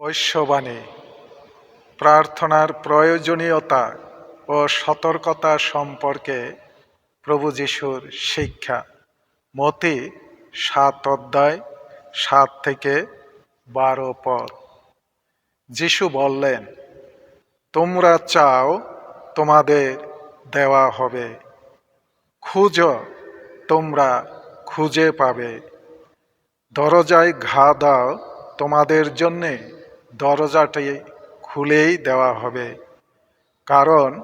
ঐশ্ববাণী প্রার্থনার প্রয়োজনীয়তা ও সতর্কতা সম্পর্কে প্রভু যিশুর শিক্ষা। মতি 7:7-12 পদ। যিশু বললেন, তোমরা চাও, তোমাদের দেওয়া হবে, খুঁজো, তোমরা খুঁজে পাবে, দরজায় ঘা দাও, তোমাদের জন্যে দরজাটি খুলেই দেওয়া হবে। কারণ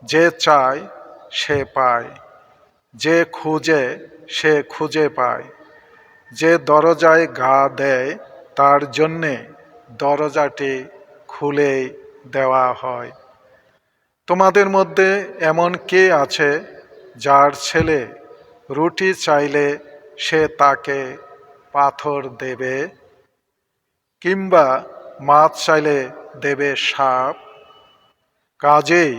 যে চায় সে পায়, যে খুঁজে সে খুঁজে পায়, যে দরজায় ঘা দেয় তার জন্যে দরজাটি খুলেই দেওয়া হয়। তোমাদের মধ্যে এমন কে আছে যার ছেলে রুটি চাইলে সে তাকে পাথর দেবে? কিংবা মাছ চাইলে দেবে সাপ? কাজেই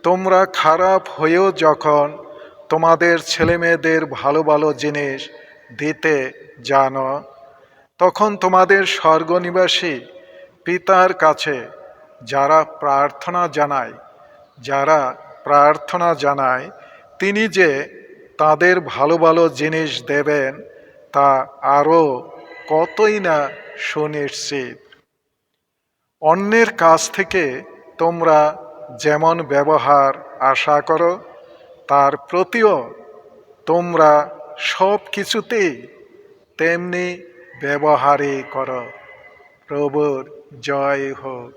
তোমরা খারাপ হয়েও যখন তোমাদের ছেলেমেয়েদের ভালো ভালো জিনিস দিতে জানো, তখন তোমাদের স্বর্গনিবাসী পিতার কাছে যারা প্রার্থনা জানায় তিনি যে তাদের ভালো ভালো জিনিস দেবেন তা আরও কতই না সুনিশ্চিত। অন্যের কাছ থেকে তোমরা যেমন ব্যবহার আশা করো, তার প্রতিও তোমরা সব কিছুতেই তেমনি ব্যবহারই করো। প্রভুর জয় হোক।